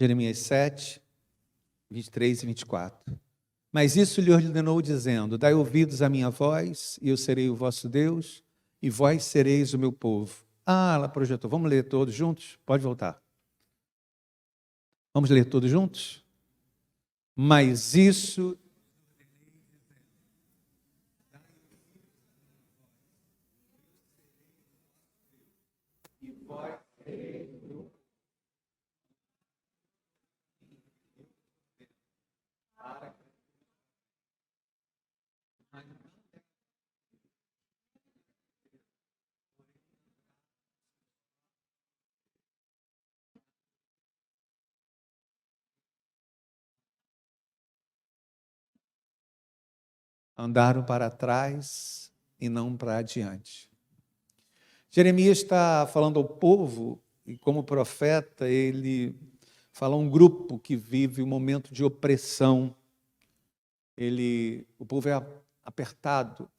Jeremias 7, 23 e 24. Mas isso lhe ordenou, dizendo: dai ouvidos à minha voz, e eu serei o vosso Deus, e vós sereis o meu povo. Ah, ela projetou. Vamos ler todos juntos? Pode voltar. Vamos ler todos juntos? Mas isso... Andaram para trás e não para adiante. Jeremias está falando ao povo, e como profeta, ele fala a um grupo que vive um momento de opressão. O povo é apertado,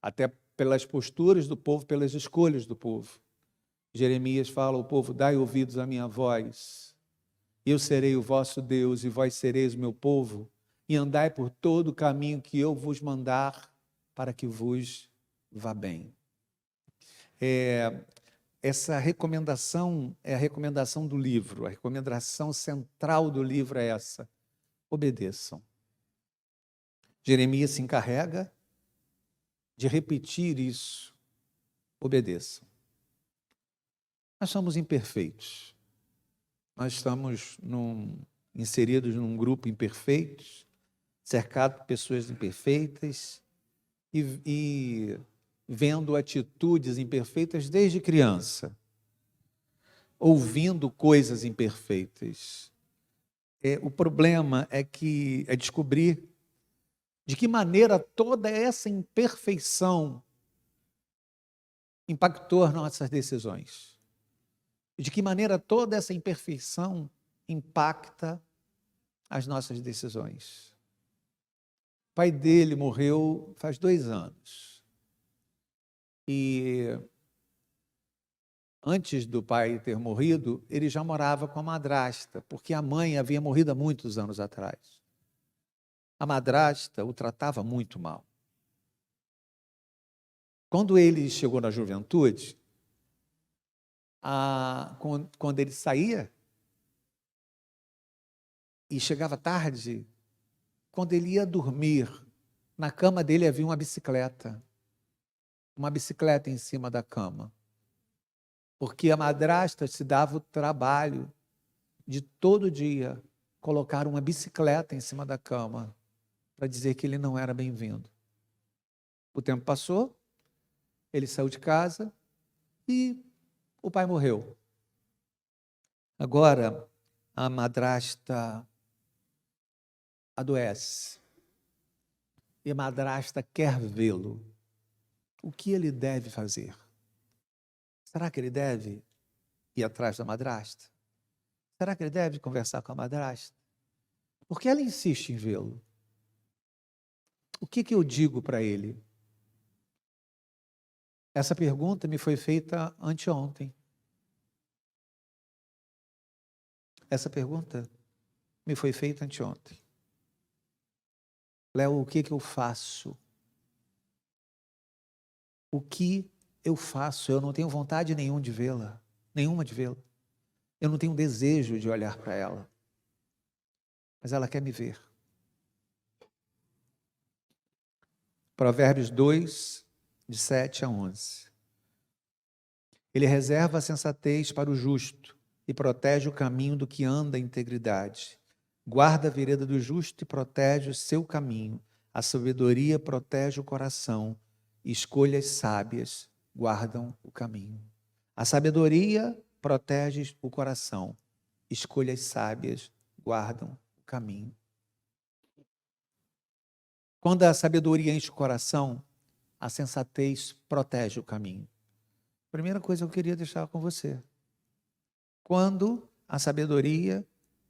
até pelas posturas do povo, pelas escolhas do povo. Jeremias fala ao povo: dai ouvidos à minha voz, eu serei o vosso Deus, e vós sereis o meu povo, e andai por todo o caminho que eu vos mandar, para que vos vá bem. Essa recomendação é a recomendação do livro, a recomendação central do livro é essa: obedeçam. Jeremias se encarrega de repetir isso: obedeçam. Nós somos imperfeitos, nós estamos inseridos num grupo imperfeitos, cercado por pessoas imperfeitas e vendo atitudes imperfeitas desde criança, ouvindo coisas imperfeitas. O problema é descobrir de que maneira toda essa imperfeição impactou as nossas decisões. De que maneira toda essa imperfeição impacta as nossas decisões. O pai dele morreu faz 2 anos. E antes do pai ter morrido, ele já morava com a madrasta, porque a mãe havia morrido há muitos anos atrás. A madrasta o tratava muito mal. Quando ele chegou na juventude, quando ele saía e chegava tarde, quando ele ia dormir, na cama dele havia uma bicicleta em cima da cama, porque a madrasta se dava o trabalho de todo dia colocar uma bicicleta em cima da cama para dizer que ele não era bem-vindo. O tempo passou, ele saiu de casa e o pai morreu. Agora, a madrasta adoece e a madrasta quer vê-lo. O que ele deve fazer? Será que ele deve ir atrás da madrasta? Será que ele deve conversar com a madrasta? Porque ela insiste em vê-lo. O que eu digo para ele? Essa pergunta me foi feita anteontem. Essa pergunta me foi feita anteontem. Léo, o que eu faço? O que eu faço? Eu não tenho vontade nenhuma de vê-la. Eu não tenho desejo de olhar para ela. Mas ela quer me ver. Provérbios 2, de 7 a 11. Ele reserva a sensatez para o justo e protege o caminho do que anda em integridade. Guarda a vereda do justo e protege o seu caminho. A sabedoria protege o coração. Escolhas sábias guardam o caminho. A sabedoria protege o coração. Escolhas sábias guardam o caminho. Quando a sabedoria enche o coração, a sensatez protege o caminho. Primeira coisa que eu queria deixar com você. Quando a sabedoria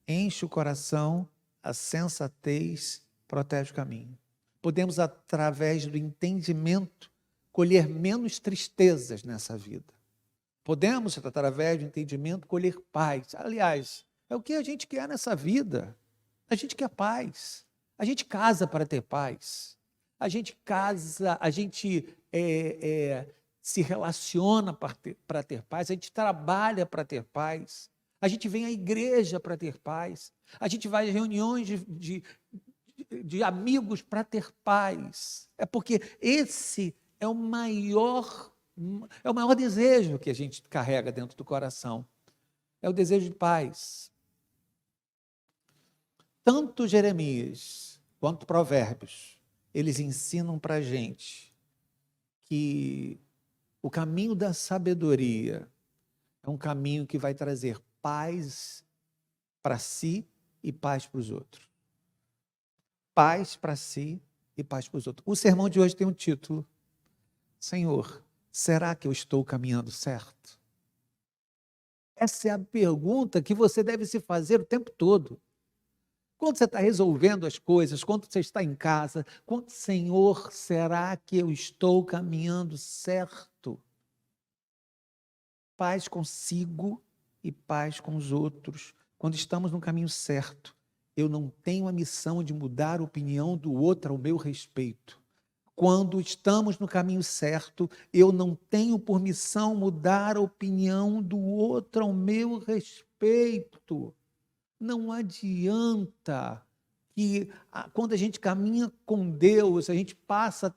enche o coração, a sensatez protege o caminho. Podemos, através do entendimento, colher menos tristezas nessa vida. Podemos, através do entendimento, colher paz. Aliás, É o que a gente quer nessa vida. A gente quer paz. A gente casa para ter paz. A gente casa, a gente se relaciona para ter paz. A gente trabalha para ter paz. A gente vem à igreja para ter paz. A gente vai a reuniões de amigos para ter paz. É porque esse é o maior desejo que a gente carrega dentro do coração. É o desejo de paz. Tanto Jeremias quanto Provérbios, eles ensinam para a gente que o caminho da sabedoria é um caminho que vai trazer paz para si e paz para os outros. Paz para si e paz para os outros. O sermão de hoje tem um título: Senhor, será que eu estou caminhando certo? Essa é a pergunta que você deve se fazer o tempo todo. Quando você está resolvendo as coisas, quando você está em casa, Senhor, será que eu estou caminhando certo? Paz consigo e paz com os outros. Quando estamos no caminho certo, eu não tenho a missão de mudar a opinião do outro ao meu respeito. Quando estamos no caminho certo, eu não tenho por missão mudar a opinião do outro ao meu respeito. Não adianta que quando a gente caminha com Deus, a gente passa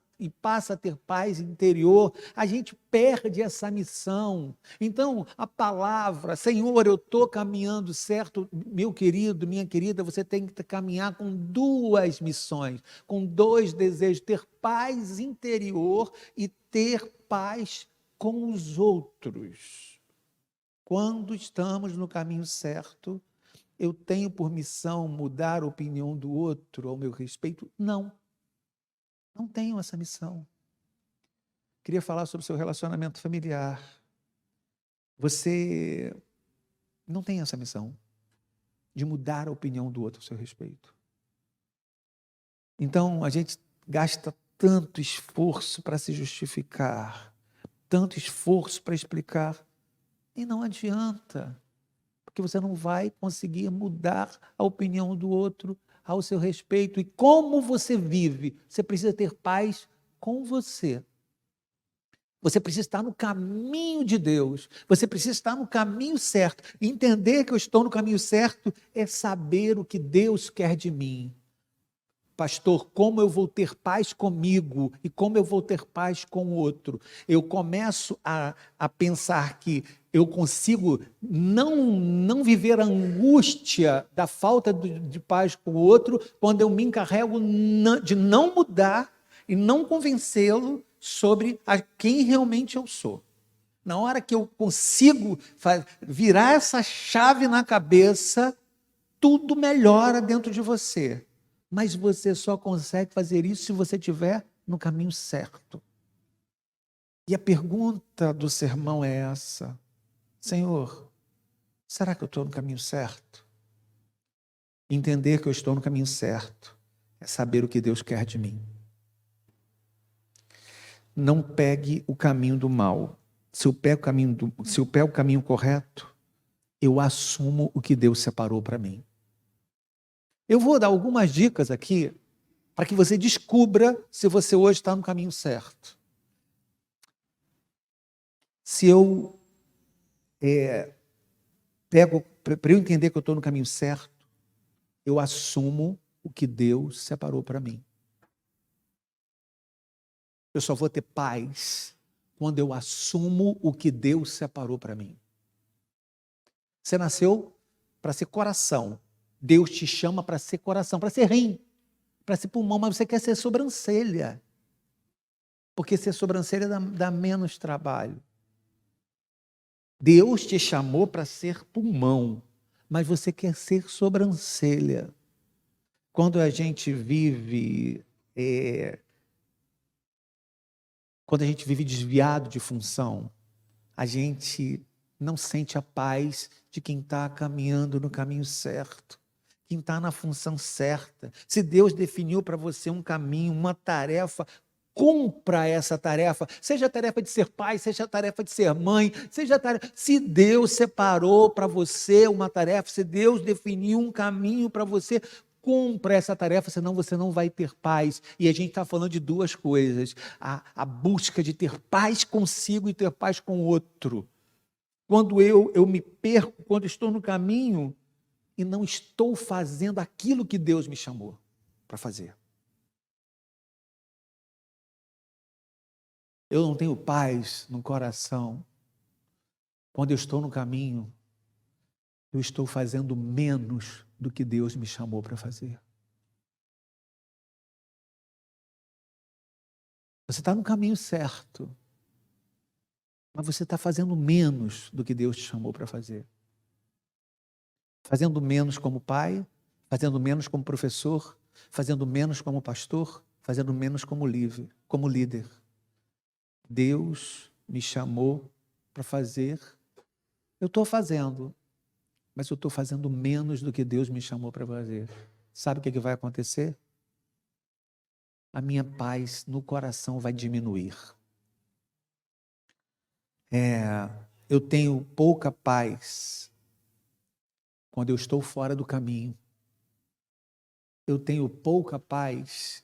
a ter paz interior, a gente perde essa missão. Então, a palavra, Senhor, eu estou caminhando certo, meu querido, minha querida, você tem que caminhar com duas missões, com dois desejos, ter paz interior e ter paz com os outros. Quando estamos no caminho certo, eu tenho por missão mudar a opinião do outro ao meu respeito? Não. Não tenho essa missão. Queria falar sobre o seu relacionamento familiar. Você não tem essa missão de mudar a opinião do outro ao seu respeito. Então, a gente gasta tanto esforço para se justificar, tanto esforço para explicar, e não adianta. Porque você não vai conseguir mudar a opinião do outro ao seu respeito. E como você vive? Você precisa ter paz com você. Você precisa estar no caminho de Deus. Você precisa estar no caminho certo. Entender que eu estou no caminho certo é saber o que Deus quer de mim. Pastor, como eu vou ter paz comigo e como eu vou ter paz com o outro? Eu começo a pensar que eu consigo não viver a angústia da falta de paz com o outro quando eu me encarrego de não mudar e não convencê-lo sobre a quem realmente eu sou. Na hora que eu consigo virar essa chave na cabeça, tudo melhora dentro de você. Mas você só consegue fazer isso se você estiver no caminho certo. E a pergunta do sermão é essa: Senhor, será que eu estou no caminho certo? Entender que eu estou no caminho certo é saber o que Deus quer de mim. Não pegue o caminho do mal. Se eu pego o caminho correto, eu assumo o que Deus separou para mim. Eu vou dar algumas dicas aqui para que você descubra se você hoje está no caminho certo. Se eu para eu entender que eu estou no caminho certo, eu assumo o que Deus separou para mim. Eu só vou ter paz quando eu assumo o que Deus separou para mim. Você nasceu para ser coração. Deus te chama para ser coração, para ser rim, para ser pulmão, mas você quer ser sobrancelha. Porque ser sobrancelha dá menos trabalho. Deus te chamou para ser pulmão, mas você quer ser sobrancelha. Quando a gente vive desviado de função, a gente não sente a paz de quem está caminhando no caminho certo, quem está na função certa. Se Deus definiu para você um caminho, uma tarefa, cumpra essa tarefa, seja a tarefa de ser pai, seja a tarefa de ser mãe, seja a tarefa. Se Deus separou para você uma tarefa, se Deus definiu um caminho para você, cumpra essa tarefa, senão você não vai ter paz. E a gente está falando de duas coisas: a busca de ter paz consigo e ter paz com o outro. Quando eu me perco, quando estou no caminho e não estou fazendo aquilo que Deus me chamou para fazer. Eu não tenho paz no coração quando eu estou no caminho, eu estou fazendo menos do que Deus me chamou para fazer. Você está no caminho certo, mas você está fazendo menos do que Deus te chamou para fazer. Fazendo menos como pai, fazendo menos como professor, fazendo menos como pastor, fazendo menos como líder. Deus me chamou para fazer, eu estou fazendo, mas eu estou fazendo menos do que Deus me chamou para fazer. Sabe o que vai acontecer? A minha paz no coração vai diminuir. Eu tenho pouca paz quando eu estou fora do caminho. Eu tenho pouca paz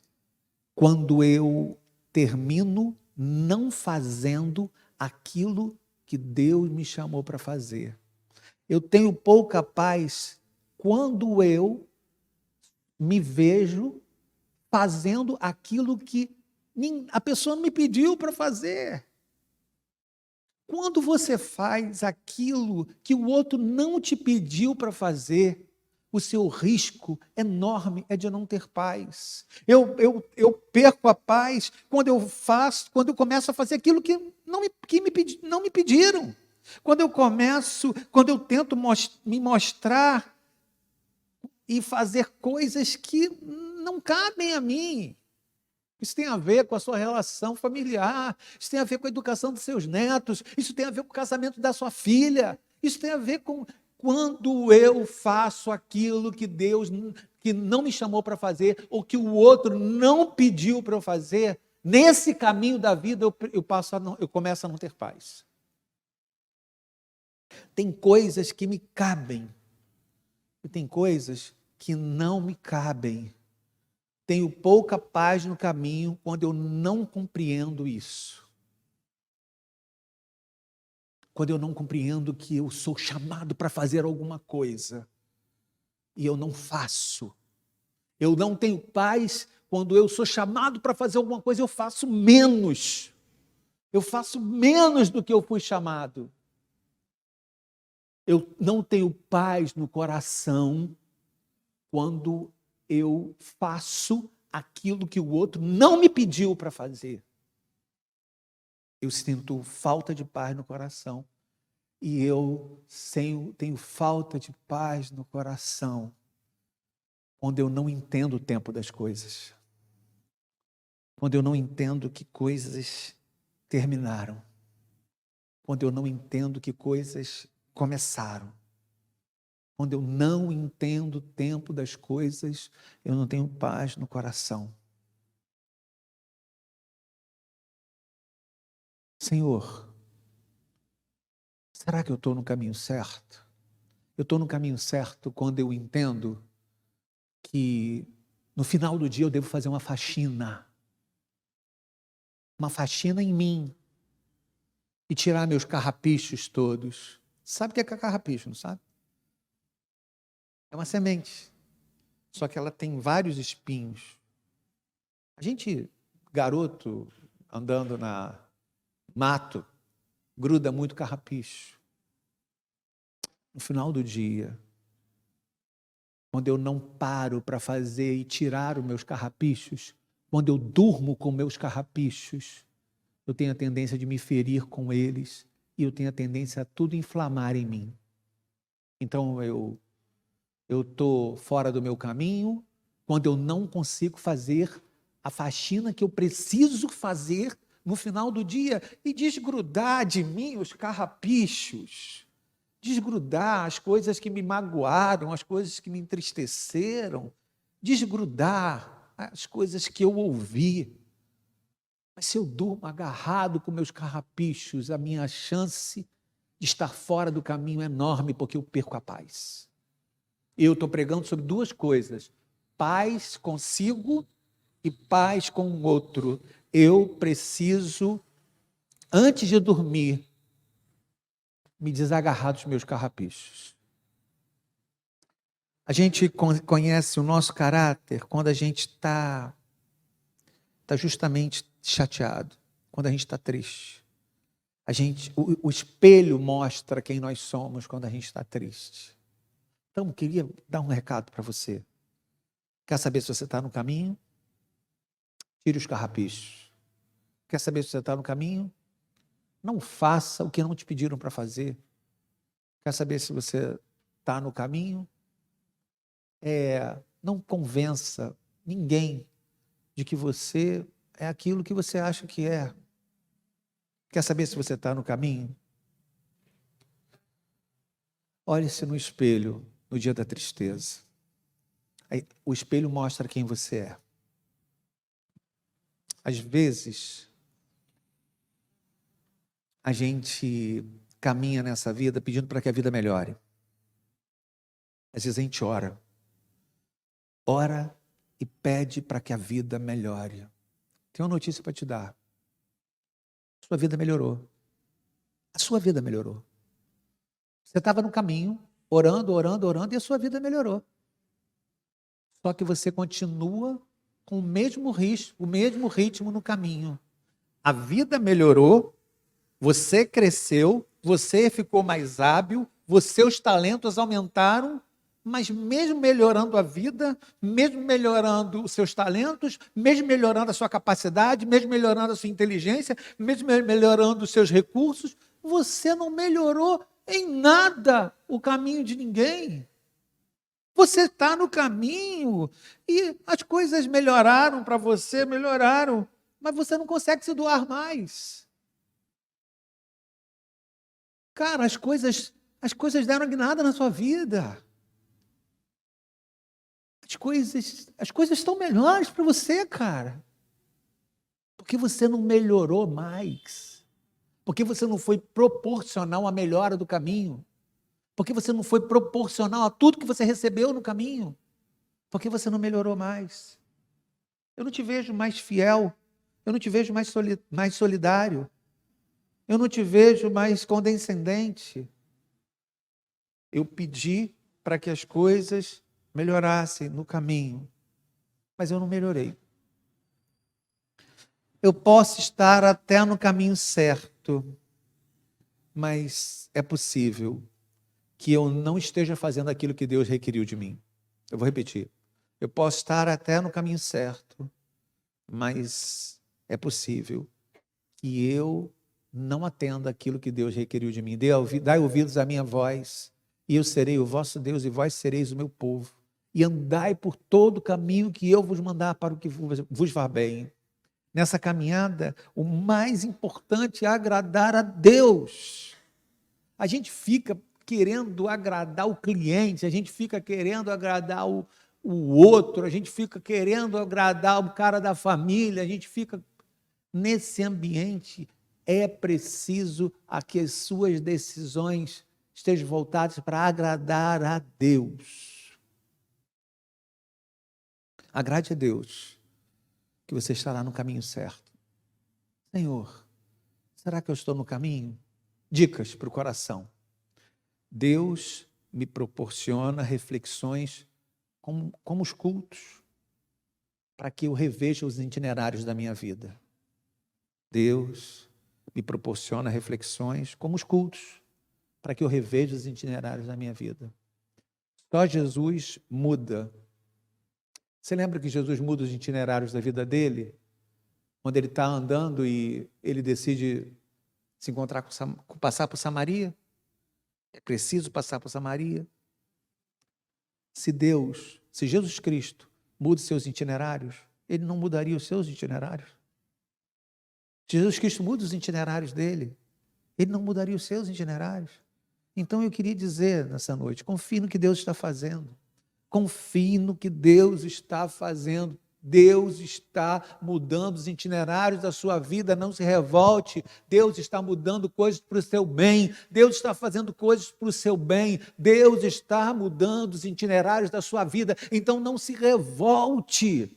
quando eu termino não fazendo aquilo que Deus me chamou para fazer. Eu tenho pouca paz quando eu me vejo fazendo aquilo que a pessoa não me pediu para fazer. Quando você faz aquilo que o outro não te pediu para fazer, o seu risco enorme é de não ter paz. Eu perco a paz quando eu começo a fazer aquilo que não me pediram. Quando eu tento me mostrar e fazer coisas que não cabem a mim. Isso tem a ver com a sua relação familiar, isso tem a ver com a educação dos seus netos, isso tem a ver com o casamento da sua filha, isso tem a ver com quando eu faço aquilo que Deus que não me chamou para fazer, ou que o outro não pediu para eu fazer. Nesse caminho da vida eu começo a não ter paz. Tem coisas que me cabem e tem coisas que não me cabem. Tenho pouca paz no caminho quando eu não compreendo isso. Quando eu não compreendo que eu sou chamado para fazer alguma coisa e eu não faço. Eu não tenho paz quando eu sou chamado para fazer alguma coisa, eu faço menos. Eu faço menos do que eu fui chamado. Eu não tenho paz no coração quando eu faço aquilo que o outro não me pediu para fazer. Eu sinto falta de paz no coração. E eu tenho falta de paz no coração quando eu não entendo o tempo das coisas. Quando eu não entendo que coisas terminaram. Quando eu não entendo que coisas começaram. Quando eu não entendo o tempo das coisas, eu não tenho paz no coração. Senhor, será que eu estou no caminho certo? Eu estou no caminho certo quando eu entendo que no final do dia eu devo fazer uma faxina. Uma faxina em mim. E tirar meus carrapichos todos. Sabe o que é carrapicho, não sabe? É uma semente. Só que ela tem vários espinhos. A gente, garoto, andando na mato, gruda muito carrapicho. No final do dia, quando eu não paro para fazer e tirar os meus carrapichos, quando eu durmo com meus carrapichos, eu tenho a tendência de me ferir com eles e eu tenho a tendência a tudo inflamar em mim. Então eu estou fora do meu caminho quando eu não consigo fazer a faxina que eu preciso fazer no final do dia e desgrudar de mim os carrapichos, desgrudar as coisas que me magoaram, as coisas que me entristeceram, desgrudar as coisas que eu ouvi. Mas se eu durmo agarrado com meus carrapichos, a minha chance de estar fora do caminho é enorme, porque eu perco a paz. Eu estou pregando sobre duas coisas: paz consigo e paz com o outro. Eu preciso, antes de dormir, me desagarrar dos meus carrapichos. A gente conhece o nosso caráter quando a gente está justamente chateado, quando a gente está triste. O espelho mostra quem nós somos quando a gente está triste. Então, eu queria dar um recado para você. Quer saber se você está no caminho? Tire os carrapichos. Quer saber se você está no caminho? Não faça o que não te pediram para fazer. Quer saber se você está no caminho? Não convença ninguém de que você é aquilo que você acha que é. Quer saber se você está no caminho? Olhe-se no espelho no dia da tristeza. O espelho mostra quem você é. Às vezes, a gente caminha nessa vida pedindo para que a vida melhore. Às vezes a gente ora e pede para que a vida melhore. Tenho uma notícia para te dar. Sua vida melhorou. A sua vida melhorou. Você estava no caminho, orando, e a sua vida melhorou. Só que você continua com o mesmo ritmo no caminho. A vida melhorou, você cresceu, você ficou mais hábil, seus talentos aumentaram, mas mesmo melhorando a vida, mesmo melhorando os seus talentos, mesmo melhorando a sua capacidade, mesmo melhorando a sua inteligência, mesmo melhorando os seus recursos, você não melhorou em nada o caminho de ninguém. Você está no caminho e as coisas melhoraram para você, mas você não consegue se doar mais. Cara, as coisas deram nada na sua vida. As coisas estão melhores para você, cara. Porque você não melhorou mais. Porque você não foi proporcional à melhora do caminho. Porque você não foi proporcional a tudo que você recebeu no caminho. Porque você não melhorou mais. Eu não te vejo mais fiel. Eu não te vejo mais solidário. Eu não te vejo mais condescendente. Eu pedi para que as coisas melhorassem no caminho, mas eu não melhorei. Eu posso estar até no caminho certo, mas é possível que eu não esteja fazendo aquilo que Deus requeriu de mim. Eu vou repetir. Eu posso estar até no caminho certo, mas é possível que eu não atenda aquilo que Deus requeriu de mim. Dai ouvidos à minha voz, e eu serei o vosso Deus, e vós sereis o meu povo. E andai por todo o caminho que eu vos mandar para o que vos vá bem. Nessa caminhada, o mais importante é agradar a Deus. A gente fica querendo agradar o cliente, a gente fica querendo agradar o outro, a gente fica querendo agradar o cara da família, a gente fica nesse ambiente. É preciso que as suas decisões estejam voltadas para agradar a Deus. Agrade a Deus, que você estará no caminho certo. Senhor, será que eu estou no caminho? Dicas para o coração. Deus me proporciona reflexões como os cultos, para que eu reveja os itinerários da minha vida. Deus me proporciona reflexões como os cultos, para que eu reveja os itinerários da minha vida. Só Jesus muda. Você lembra que Jesus muda os itinerários da vida dele? Quando ele está andando e ele decide se encontrar passar por Samaria? É preciso passar por Samaria. Se Jesus Cristo muda os seus itinerários, ele não mudaria os seus itinerários. Se Jesus Cristo muda os itinerários dele, ele não mudaria os seus itinerários. Então eu queria dizer nessa noite, confie no que Deus está fazendo. Confie no que Deus está fazendo. Deus está mudando os itinerários da sua vida, não se revolte. Deus está mudando coisas para o seu bem. Deus está fazendo coisas para o seu bem. Deus está mudando os itinerários da sua vida. Então não se revolte.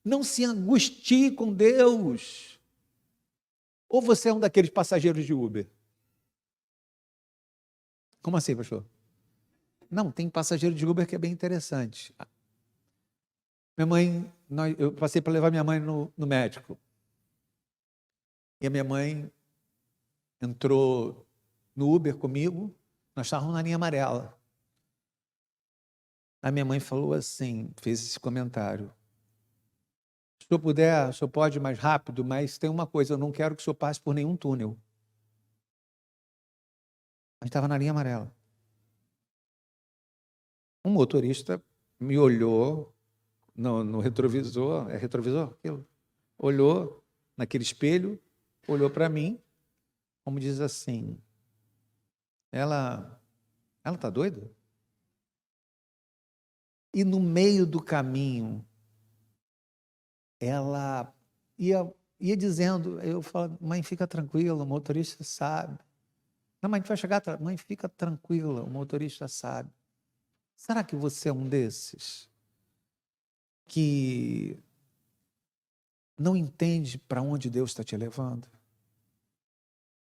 Não se angustie com Deus. Ou você é um daqueles passageiros de Uber? Como assim, pastor? Não, tem passageiro de Uber que é bem interessante. Minha mãe, eu passei para levar minha mãe no médico. E a minha mãe entrou no Uber comigo, nós estávamos na linha amarela. A minha mãe falou assim, fez esse comentário: se o senhor puder, o senhor pode ir mais rápido, mas tem uma coisa, eu não quero que o senhor passe por nenhum túnel. A gente estava na linha amarela. Um motorista me olhou no retrovisor, é retrovisor aquilo? Olhou naquele espelho, olhou para mim, como diz assim, ela está doida? E no meio do caminho, ela ia dizendo, eu falo, mãe, fica tranquila, o motorista sabe. Não, mãe, a gente vai chegar, mãe, fica tranquila, o motorista sabe. Será que você é um desses que não entende para onde Deus está te levando?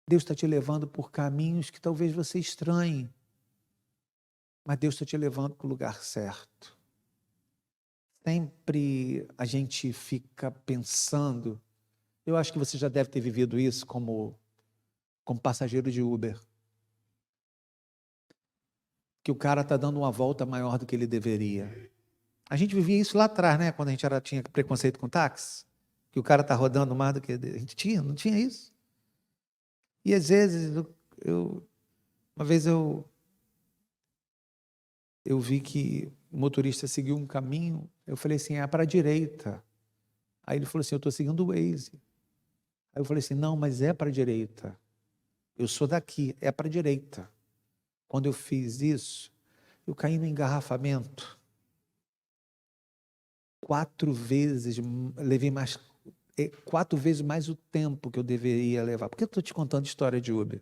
Deus está te levando por caminhos que talvez você estranhe, mas Deus está te levando para o lugar certo. Sempre a gente fica pensando, eu acho que você já deve ter vivido isso como passageiro de Uber, que o cara está dando uma volta maior do que ele deveria. A gente vivia isso lá atrás, né? Quando a gente tinha preconceito com táxi, que o cara está rodando mais do que... A gente tinha, não tinha isso? E às vezes, uma vez eu vi que o motorista seguiu um caminho, eu falei assim, é para a direita. Aí ele falou assim, eu estou seguindo o Waze. Aí eu falei assim, não, mas é para a direita. Eu sou daqui, é para a direita. Quando eu fiz isso, eu caí no engarrafamento. 4 vezes, levei 4 vezes mais o tempo que eu deveria levar. Por que eu estou te contando história de Uber?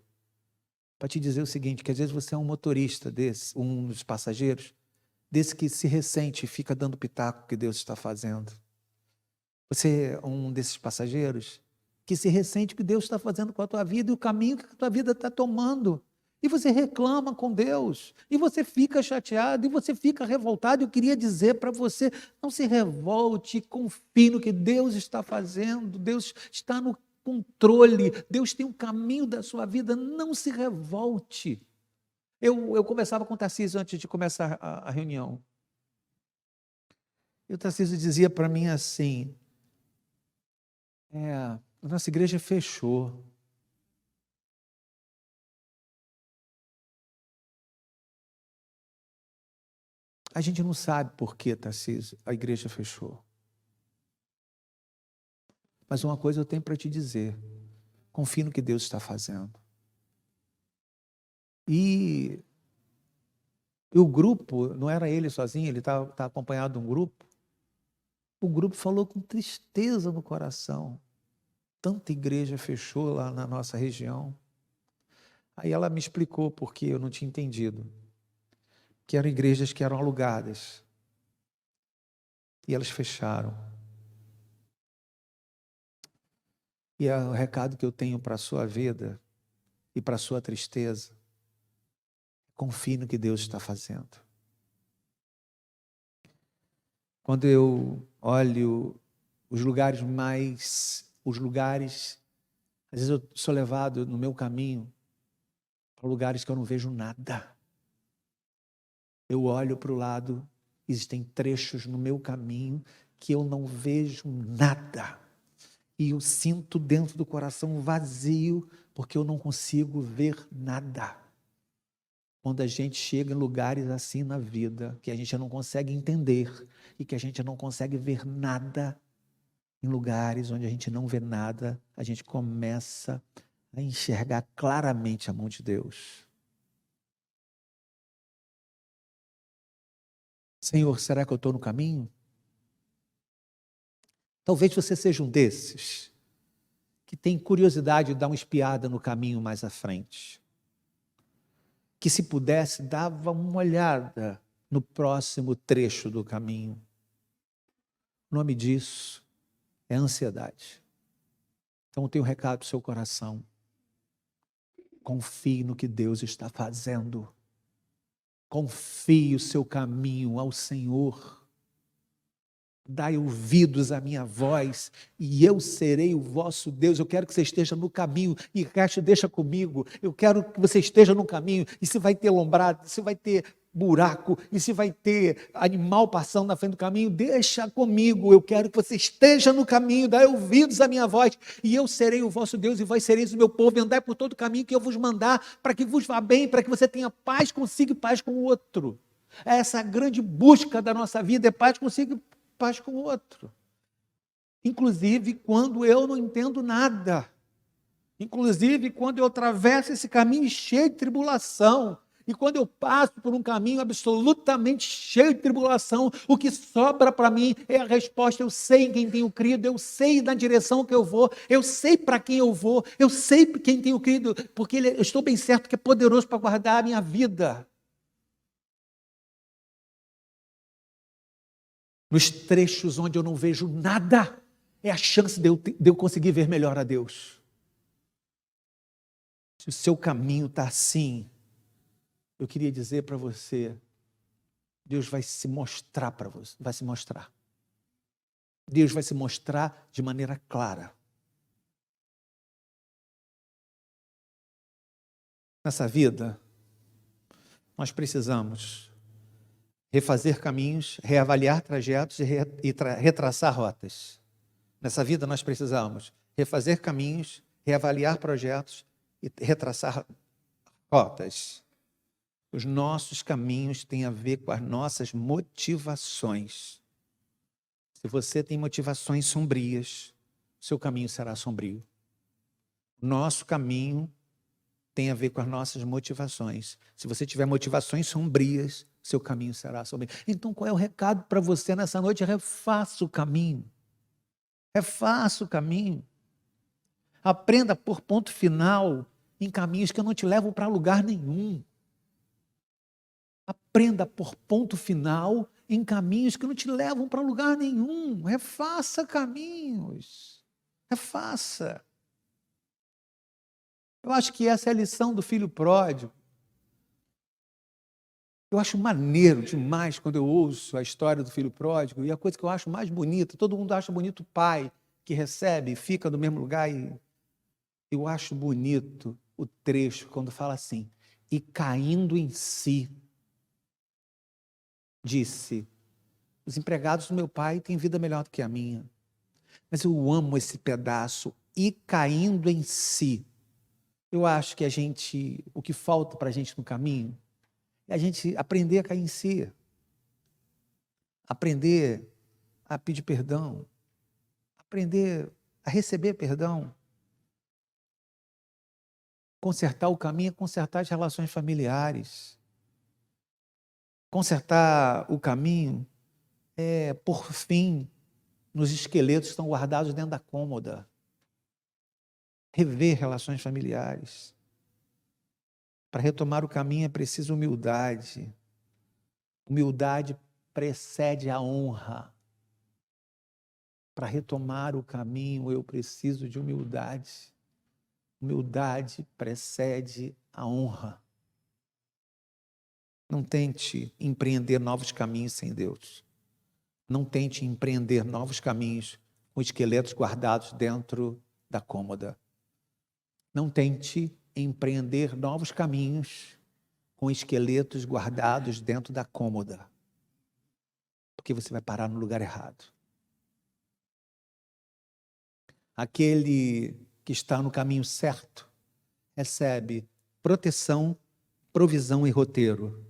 Para te dizer o seguinte, que às vezes você é um motorista desse, um dos passageiros, desse que se ressente e fica dando pitaco que Deus está fazendo. Você é um desses passageiros que se ressente que Deus está fazendo com a tua vida e o caminho que a tua vida está tomando. E você reclama com Deus, e você fica chateado, e você fica revoltado. Eu queria dizer para você, não se revolte, confie no que Deus está fazendo, Deus está no controle, Deus tem um caminho da sua vida, não se revolte. Eu conversava com o Tarcísio antes de começar a reunião. E o Tarcísio dizia para mim assim, a nossa igreja fechou. A gente não sabe por que, Tarcísio, a igreja fechou. Mas uma coisa eu tenho para te dizer, confie no que Deus está fazendo. E o grupo, não era ele sozinho, ele estava acompanhado de um grupo. O grupo falou com tristeza no coração. Tanta igreja fechou lá na nossa região. Aí ela me explicou porque eu não tinha entendido. Que eram igrejas que eram alugadas. E elas fecharam. E é o recado que eu tenho para a sua vida e para a sua tristeza. Confie no que Deus está fazendo. Quando eu olho os lugares, às vezes eu sou levado no meu caminho para lugares que eu não vejo nada. Eu olho para o lado, existem trechos no meu caminho que eu não vejo nada. E eu sinto dentro do coração vazio, porque eu não consigo ver nada. Quando a gente chega em lugares assim na vida, que a gente não consegue entender e que a gente não consegue ver nada, em lugares onde a gente não vê nada, a gente começa a enxergar claramente a mão de Deus. Senhor, será que eu estou no caminho? Talvez você seja um desses que tem curiosidade de dar uma espiada no caminho mais à frente. Que se pudesse, dava uma olhada no próximo trecho do caminho. O nome disso é ansiedade. Então eu tenho um recado para o seu coração. Confie no que Deus está fazendo. Confie o seu caminho ao Senhor. Dai ouvidos à minha voz, e eu serei o vosso Deus. Eu quero que você esteja no caminho, e Cássio, deixa comigo. Eu quero que você esteja no caminho, e se vai ter lombrada, se vai ter buraco, e se vai ter animal passando na frente do caminho, deixa comigo. Eu quero que você esteja no caminho, dai ouvidos à minha voz, e eu serei o vosso Deus, e vós sereis o meu povo, e andai por todo o caminho que eu vos mandar, para que vos vá bem, para que você tenha paz consigo e paz com o outro. Essa grande busca da nossa vida é paz consigo e paz com o outro. Inclusive quando eu não entendo nada. Inclusive quando eu atravesso esse caminho cheio de tribulação. E quando eu passo por um caminho absolutamente cheio de tribulação, o que sobra para mim é a resposta. Eu sei em quem tenho crido, eu sei na direção que eu vou, eu sei para quem eu vou, eu sei quem tenho crido, porque eu estou bem certo que é poderoso para guardar a minha vida. Nos trechos onde eu não vejo nada, é a chance de eu conseguir ver melhor a Deus. Se o seu caminho está assim, eu queria dizer para você, Deus vai se mostrar para você, vai se mostrar. Deus vai se mostrar de maneira clara. Nessa vida, nós precisamos refazer caminhos, reavaliar trajetos e retraçar rotas. Nessa vida nós precisamos refazer caminhos, reavaliar projetos e retraçar rotas. Os nossos caminhos têm a ver com as nossas motivações. Se você tem motivações sombrias, seu caminho será sombrio. O nosso caminho tem a ver com as nossas motivações. Se você tiver motivações sombrias, seu caminho será sombrio. Então, qual é o recado para você nessa noite? Refaça o caminho. Refaça o caminho. Aprenda a pôr ponto final em caminhos que não te levam para lugar nenhum. Aprenda a pôr ponto final em caminhos que não te levam para lugar nenhum. Refaça caminhos. Refaça. Eu acho que essa é a lição do filho pródigo. Eu acho maneiro demais quando eu ouço a história do filho pródigo, e a coisa que eu acho mais bonita, todo mundo acha bonito o pai que recebe e fica no mesmo lugar, e eu acho bonito o trecho quando fala assim, e caindo em si, disse, os empregados do meu pai têm vida melhor do que a minha, mas eu amo esse pedaço, e caindo em si. Eu acho que o que falta para a gente no caminho, é a gente aprender a cair em si, aprender a pedir perdão, aprender a receber perdão, consertar o caminho, consertar as relações familiares, consertar o caminho, por fim, nos esqueletos que estão guardados dentro da cômoda, rever relações familiares. Para retomar o caminho é preciso humildade. Humildade precede a honra. Para retomar o caminho, eu preciso de humildade. Humildade precede a honra. Não tente empreender novos caminhos sem Deus. Não tente empreender novos caminhos com esqueletos guardados dentro da cômoda. Não tente empreender novos caminhos com esqueletos guardados dentro da cômoda, porque você vai parar no lugar errado. Aquele que está no caminho certo recebe proteção, provisão e roteiro.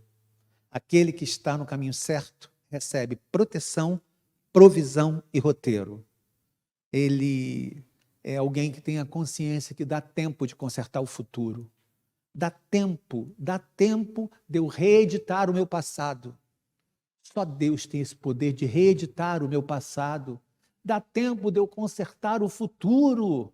Aquele que está no caminho certo recebe proteção, provisão e roteiro. Ele é alguém que tem a consciência que dá tempo de consertar o futuro. Dá tempo de eu reeditar o meu passado. Só Deus tem esse poder de reeditar o meu passado. Dá tempo de eu consertar o futuro.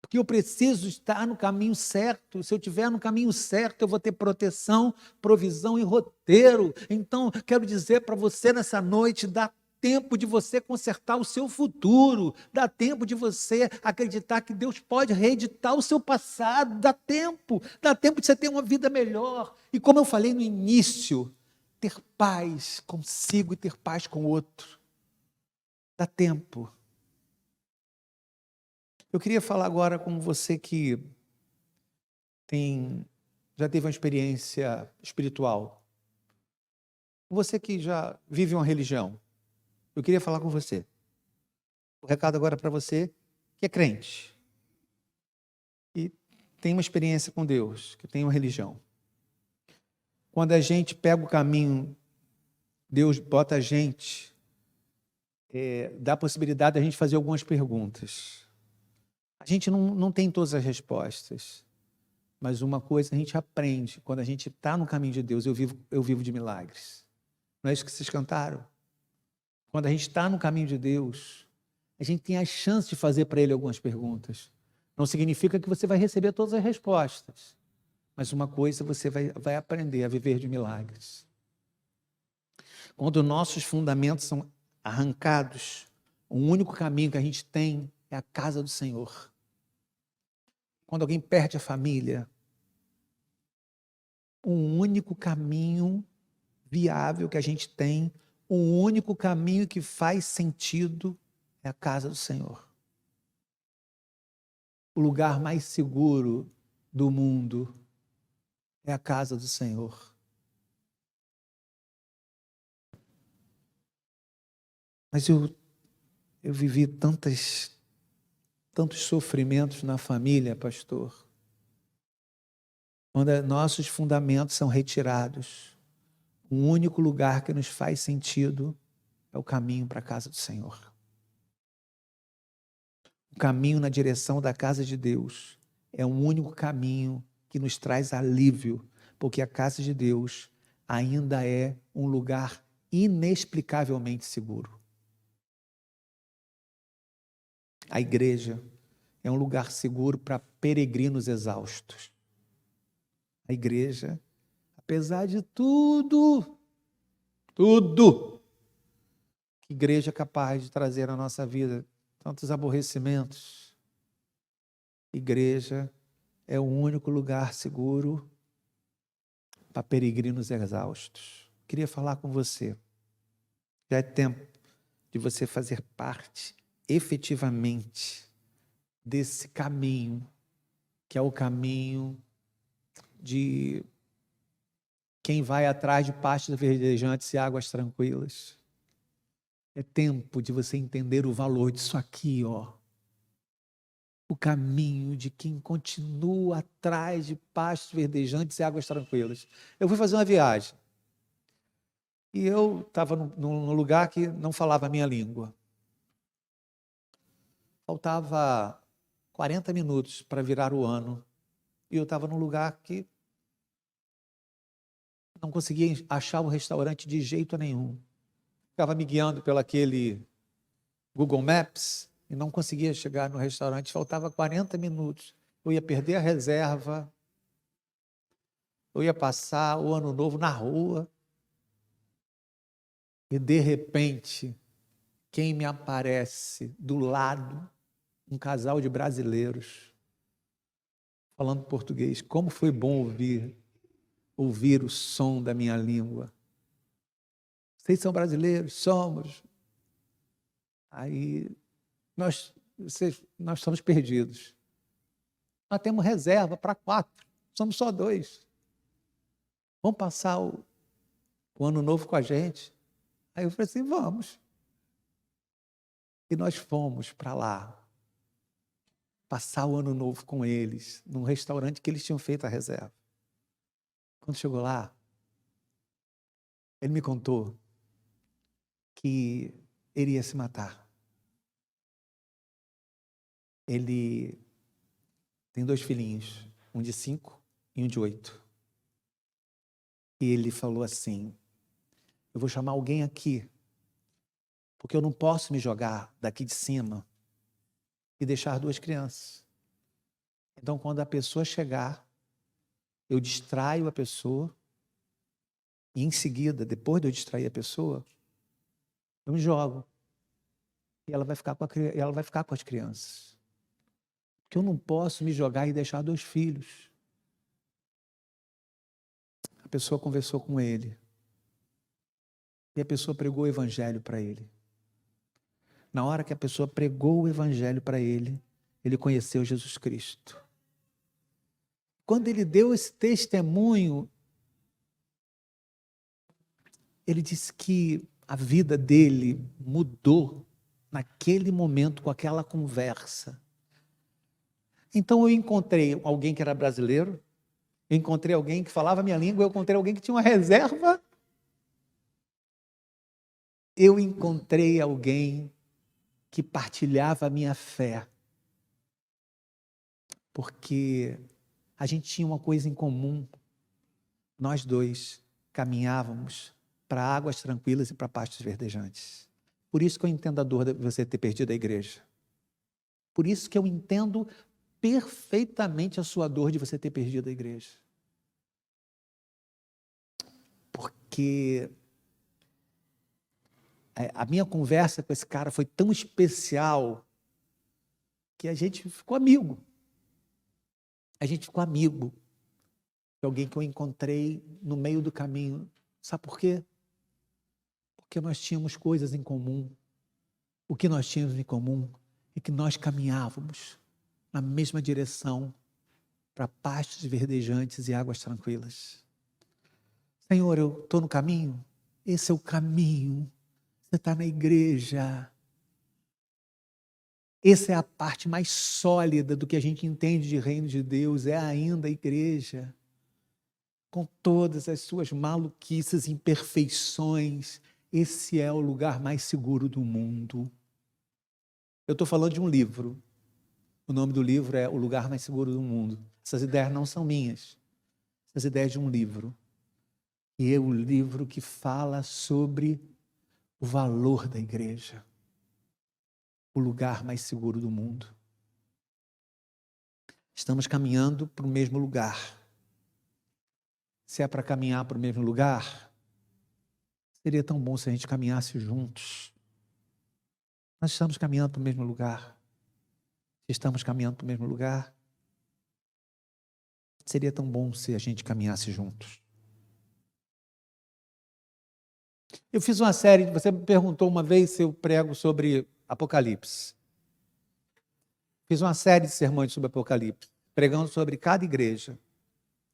Porque eu preciso estar no caminho certo. Se eu estiver no caminho certo, eu vou ter proteção, provisão e roteiro. Então, quero dizer para você nessa noite, dá tempo de você consertar o seu futuro. Dá tempo de você acreditar que Deus pode reeditar o seu passado. Dá tempo de você ter uma vida melhor. E como eu falei no início, ter paz consigo e ter paz com o outro. Dá tempo. Eu queria falar agora com você que já teve uma experiência espiritual. Você que já vive uma religião. Eu queria falar com você. O recado agora é para você que é crente e tem uma experiência com Deus, que tem uma religião. Quando a gente pega o caminho, Deus bota a gente, dá a possibilidade de a gente fazer algumas perguntas. A gente não tem todas as respostas, mas uma coisa a gente aprende, quando a gente está no caminho de Deus, eu vivo de milagres. Não é isso que vocês cantaram? Quando a gente está no caminho de Deus, a gente tem a chance de fazer para Ele algumas perguntas. Não significa que você vai receber todas as respostas, mas uma coisa você vai aprender a viver de milagres. Quando nossos fundamentos são arrancados, o único caminho que a gente tem é a casa do Senhor. Quando alguém perde a família, um único caminho viável que a gente tem, um único caminho que faz sentido é a casa do Senhor. O lugar mais seguro do mundo é a casa do Senhor. Mas eu vivi tantos sofrimentos na família, pastor. Quando nossos fundamentos são retirados, o único lugar que nos faz sentido é o caminho para a casa do Senhor. O caminho na direção da casa de Deus é o único caminho que nos traz alívio, porque a casa de Deus ainda é um lugar inexplicavelmente seguro. A igreja é um lugar seguro para peregrinos exaustos. A igreja, apesar de tudo que a igreja é capaz de trazer à nossa vida, tantos aborrecimentos, igreja é o único lugar seguro para peregrinos exaustos. Queria falar com você. Já é tempo de você fazer parte efetivamente desse caminho, que é o caminho de quem vai atrás de pastos verdejantes e águas tranquilas. É tempo de você entender o valor disso aqui, ó. O caminho de quem continua atrás de pastos verdejantes e águas tranquilas. Eu fui fazer uma viagem e eu estava num lugar que não falava a minha língua. Faltava 40 minutos para virar o ano e eu estava num lugar que não conseguia achar o restaurante de jeito nenhum. Ficava me guiando pelo aquele Google Maps e não conseguia chegar no restaurante, faltava 40 minutos. Eu ia perder a reserva, eu ia passar o ano novo na rua e, de repente, quem me aparece do lado? Um casal de brasileiros falando português. Como foi bom ouvir o som da minha língua. Vocês são brasileiros? Somos. Aí nós estamos perdidos. Nós temos reserva para 4, somos só 2. Vamos passar o ano novo com a gente? Aí eu falei assim, vamos. E nós fomos para lá, passar o ano novo com eles, num restaurante que eles tinham feito a reserva. Quando chegou lá, ele me contou que ele ia se matar. Ele tem 2 filhinhos, um de 5 e um de 8. E ele falou assim, eu vou chamar alguém aqui Porque eu não posso me jogar daqui de cima e deixar 2 crianças. Então, quando a pessoa chegar, eu distraio a pessoa e, em seguida, depois de eu distrair a pessoa, eu me jogo. E ela vai ficar com as crianças. Porque eu não posso me jogar e deixar 2 filhos. A pessoa conversou com ele. E a pessoa pregou o evangelho para ele. Na hora que a pessoa pregou o evangelho para ele, ele conheceu Jesus Cristo. Quando ele deu esse testemunho, ele disse que a vida dele mudou naquele momento com aquela conversa. Então eu encontrei alguém que era brasileiro, eu encontrei alguém que falava a minha língua, eu encontrei alguém que tinha uma reserva. Eu encontrei alguém que partilhava a minha fé. Porque a gente tinha uma coisa em comum. Nós 2 caminhávamos para águas tranquilas e para pastos verdejantes. Por isso que eu entendo a dor de você ter perdido a igreja. Por isso que eu entendo perfeitamente a sua dor de você ter perdido a igreja. Porque a minha conversa com esse cara foi tão especial que a gente ficou amigo. A gente ficou amigo de alguém que eu encontrei no meio do caminho. Sabe por quê? Porque nós tínhamos coisas em comum. O que nós tínhamos em comum é que nós caminhávamos na mesma direção para pastos verdejantes e águas tranquilas. Senhor, eu estou no caminho? Esse é o caminho. Você está na igreja. Essa é a parte mais sólida do que a gente entende de reino de Deus, é ainda a igreja. Com todas as suas maluquices, imperfeições, esse é o lugar mais seguro do mundo. Eu estou falando de um livro. O nome do livro é O Lugar Mais Seguro do Mundo. Essas ideias não são minhas. Essas ideias de um livro. E é o livro que fala sobre o valor da igreja. O lugar mais seguro do mundo. Estamos caminhando para o mesmo lugar. Se é para caminhar para o mesmo lugar, seria tão bom se a gente caminhasse juntos. Nós estamos caminhando para o mesmo lugar. Se estamos caminhando para o mesmo lugar, seria tão bom se a gente caminhasse juntos. Eu fiz uma série, você me perguntou uma vez se eu prego sobre Apocalipse. Fiz uma série de sermões sobre Apocalipse, pregando sobre cada igreja.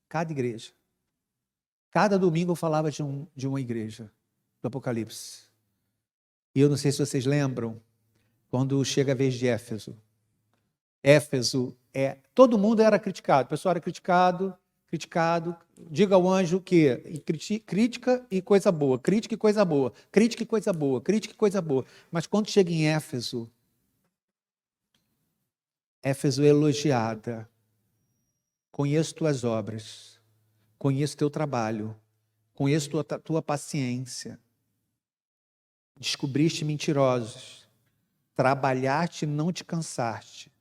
Cada igreja. Cada domingo eu falava de uma igreja do Apocalipse. E eu não sei se vocês lembram, quando chega a vez de Éfeso. Éfeso todo mundo era criticado, o pessoal era criticado, diga ao anjo que crítica e coisa boa, crítica e coisa boa, crítica e coisa boa, crítica e coisa boa. Mas quando chega em Éfeso é elogiada. Conheço tuas obras, conheço teu trabalho, conheço tua paciência. Descobriste mentirosos, trabalhaste e não te cansaste.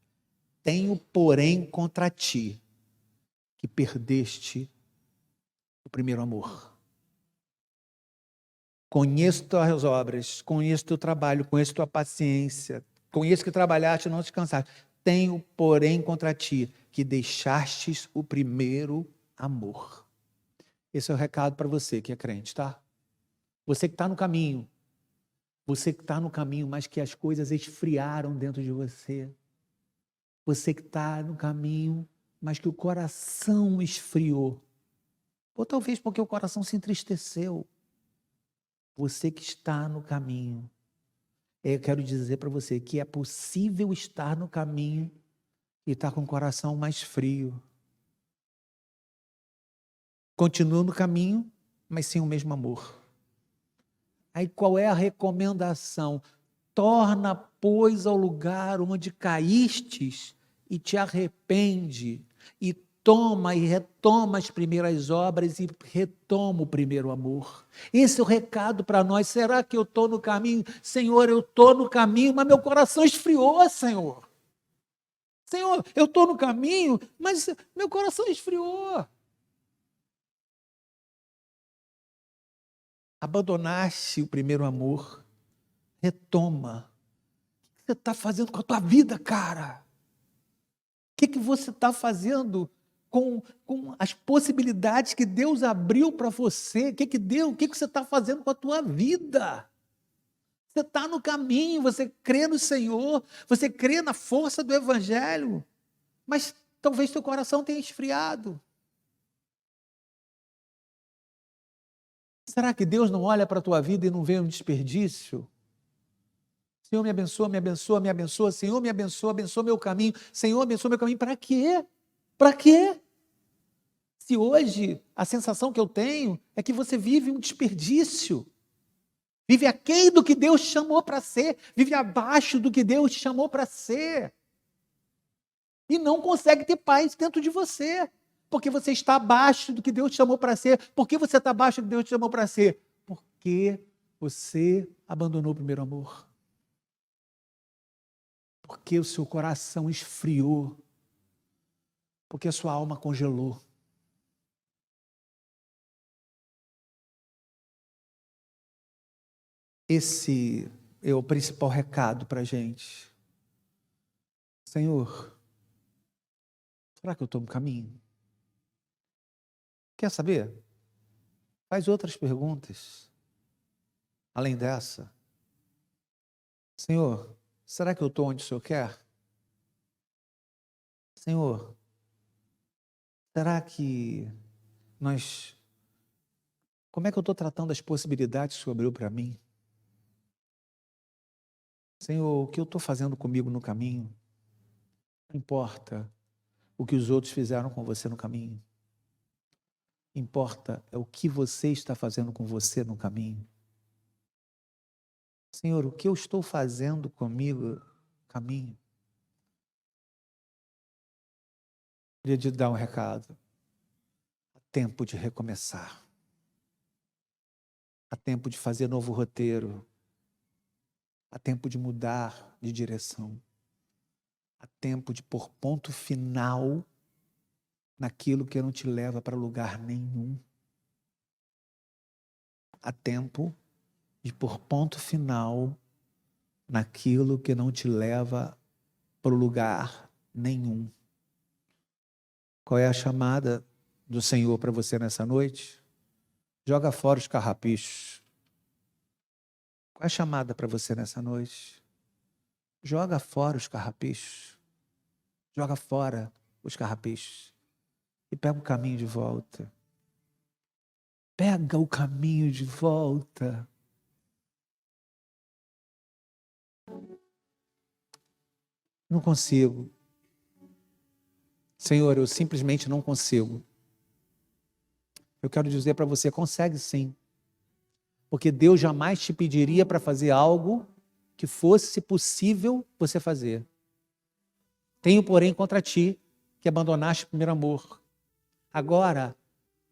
Tenho, porém, contra ti, que perdeste o primeiro amor. Conheço tuas obras, conheço teu trabalho, conheço tua paciência, conheço que trabalhaste e não te cansaste. Tenho, porém, contra ti, que deixastes o primeiro amor. Esse é o recado para você que é crente, tá? Você que está no caminho. Você que está no caminho, mas que as coisas esfriaram dentro de você. Você que está no caminho, mas que o coração esfriou. Ou talvez porque o coração se entristeceu. Você que está no caminho. Eu quero dizer para você que é possível estar no caminho e estar com o coração mais frio. Continua no caminho, mas sem o mesmo amor. Aí qual é a recomendação? Torna, pois, ao lugar onde caístes e te arrepende, e toma e retoma as primeiras obras e retoma o primeiro amor. Esse é o recado para nós. Será que eu estou no caminho? Senhor, eu estou no caminho, mas meu coração esfriou, Senhor. Senhor, eu estou no caminho, mas meu coração esfriou. Abandonaste o primeiro amor. Retoma. O que você está fazendo com a tua vida, cara? O que você está fazendo com as possibilidades que Deus abriu para você? O que você está fazendo com a tua vida? Você está no caminho, você crê no Senhor, você crê na força do Evangelho, mas talvez teu coração tenha esfriado. Será que Deus não olha para a tua vida e não vê um desperdício? Senhor, me abençoa, me abençoa, me abençoa. Senhor, me abençoa, abençoa meu caminho. Senhor, abençoa meu caminho. Para quê? Para quê? Se hoje a sensação que eu tenho é que você vive um desperdício. Vive aquém do que Deus chamou para ser. Vive abaixo do que Deus chamou para ser. E não consegue ter paz dentro de você. Porque você está abaixo do que Deus chamou para ser. Por que você está abaixo do que Deus chamou para ser? Porque você abandonou o primeiro amor. Porque o seu coração esfriou. Porque a sua alma congelou. Esse é o principal recado para a gente. Senhor, será que eu estou no caminho? Quer saber? Faz outras perguntas. Além dessa. Senhor, será que eu estou onde o Senhor quer? Senhor, será que como é que eu estou tratando as possibilidades que o Senhor abriu para mim? Senhor, o que eu estou fazendo comigo no caminho? Não importa o que os outros fizeram com você no caminho. Importa é o que você está fazendo com você no caminho. Senhor, o que eu estou fazendo comigo no caminho? Queria te dar um recado. Há tempo de recomeçar. Há tempo de fazer novo roteiro. Há tempo de mudar de direção. Há tempo de pôr ponto final naquilo que não te leva para lugar nenhum. Há tempo de pôr ponto final naquilo que não te leva para lugar nenhum. Qual é a chamada do Senhor para você nessa noite? Joga fora os carrapichos. Qual é a chamada para você nessa noite? Joga fora os carrapichos. Joga fora os carrapichos. E pega o caminho de volta. Pega o caminho de volta. Não consigo. Senhor, eu simplesmente não consigo. Eu quero dizer para você, consegue sim. Porque Deus jamais te pediria para fazer algo que fosse possível você fazer. Tenho, porém, contra ti que abandonaste o primeiro amor. Agora,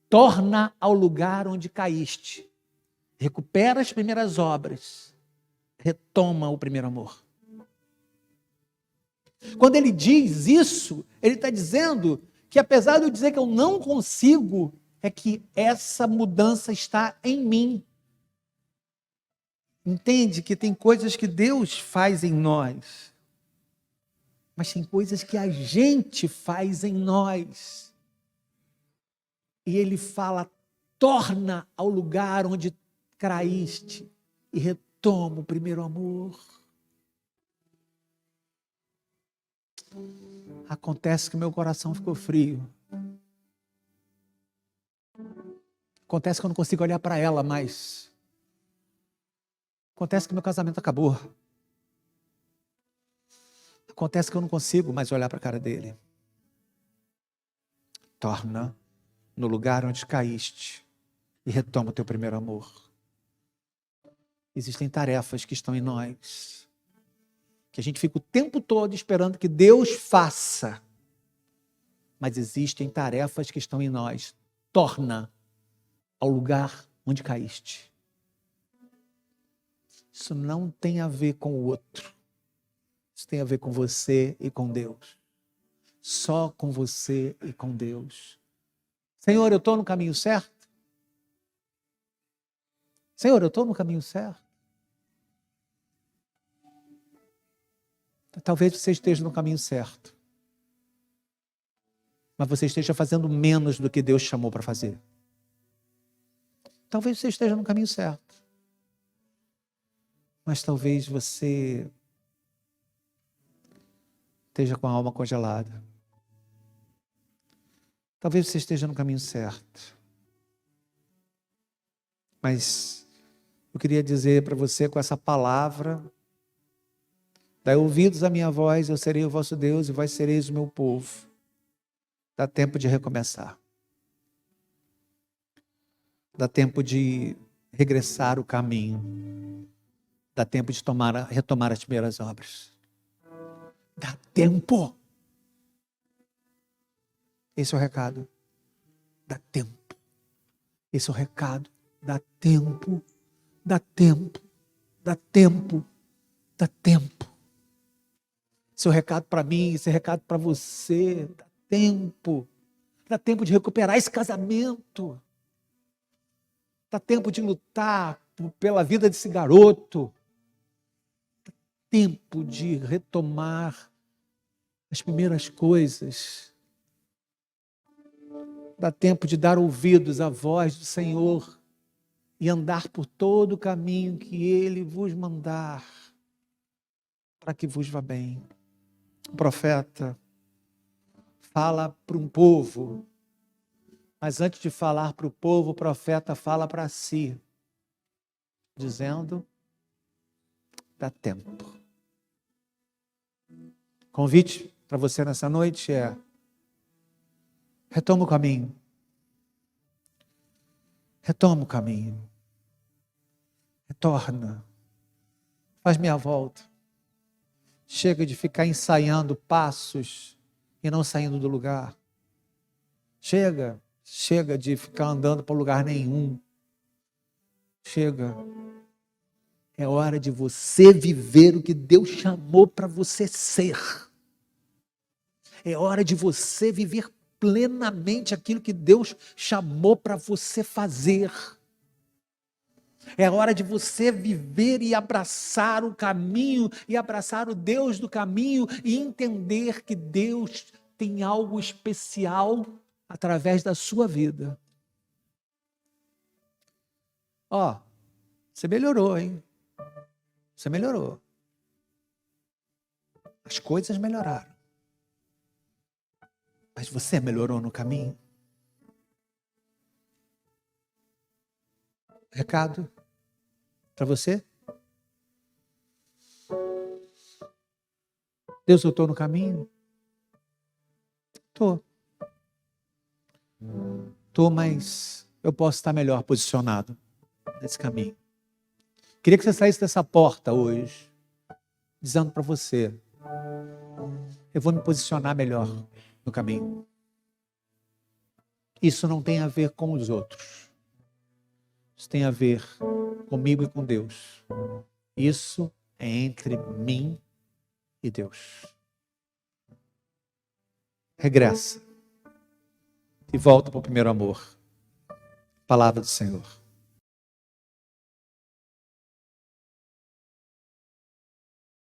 torna ao lugar onde caíste. Recupera as primeiras obras. Retoma o primeiro amor. Quando ele diz isso, ele está dizendo que apesar de eu dizer que eu não consigo, é que essa mudança está em mim. Entende que tem coisas que Deus faz em nós, mas tem coisas que a gente faz em nós. E ele fala, torna ao lugar onde caíste e retoma o primeiro amor. Acontece que meu coração ficou frio. Acontece que eu não consigo olhar para ela mais. Acontece que meu casamento acabou. Acontece que eu não consigo mais olhar para a cara dele. Torna no lugar onde caíste e retoma o teu primeiro amor. Existem tarefas que estão em nós, que a gente fica o tempo todo esperando que Deus faça. mas existem tarefas que estão em nós. Torna ao lugar onde caíste. Isso não tem a ver com o outro. Isso tem a ver com você e com Deus. Só com você e com Deus. Senhor, eu estou no caminho certo? Senhor, eu estou no caminho certo? Talvez você esteja no caminho certo, mas você esteja fazendo menos do que Deus chamou para fazer. Talvez você esteja no caminho certo, mas talvez você esteja com a alma congelada. Talvez você esteja no caminho certo, mas eu queria dizer para você com essa palavra: dai ouvidos à minha voz, eu serei o vosso Deus e vós sereis o meu povo. Dá tempo de recomeçar. Dá tempo de regressar o caminho. Dá tempo de retomar as primeiras obras. Dá tempo. Esse é o recado. Dá tempo. Esse é o recado. Dá tempo. Dá tempo. Dá tempo. Dá tempo. Esse é o recado para mim, esse é o recado para você. Dá tempo. Dá tempo de recuperar esse casamento. Dá tempo de lutar pela vida desse garoto. Dá tempo de retomar as primeiras coisas. Dá tempo de dar ouvidos à voz do Senhor e andar por todo o caminho que Ele vos mandar, para que vos vá bem. O profeta fala para um povo, mas antes de falar para o povo, o profeta fala para si, dizendo: dá tempo. Convite para você nessa noite é: retoma o caminho. Retoma o caminho. Retorna. Faz meia volta. Chega de ficar ensaiando passos e não saindo do lugar. Chega de ficar andando para lugar nenhum. Chega. É hora de você viver o que Deus chamou para você ser. É hora de você viver plenamente aquilo que Deus chamou para você fazer. É hora de você viver e abraçar o caminho, e abraçar o Deus do caminho, e entender que Deus tem algo especial através da sua vida. Ó, você melhorou, hein? Você melhorou. As coisas melhoraram. Mas você melhorou no caminho? Recado para você? Deus, eu estou no caminho? Estou, mas eu posso estar melhor posicionado nesse caminho. Queria que você saísse dessa porta hoje, dizendo para você: eu vou me posicionar melhor no caminho. Isso não tem a ver com os outros. Isso tem a ver comigo e com Deus. Isso é entre mim e Deus. Regressa e volta para o primeiro amor. Palavra do Senhor.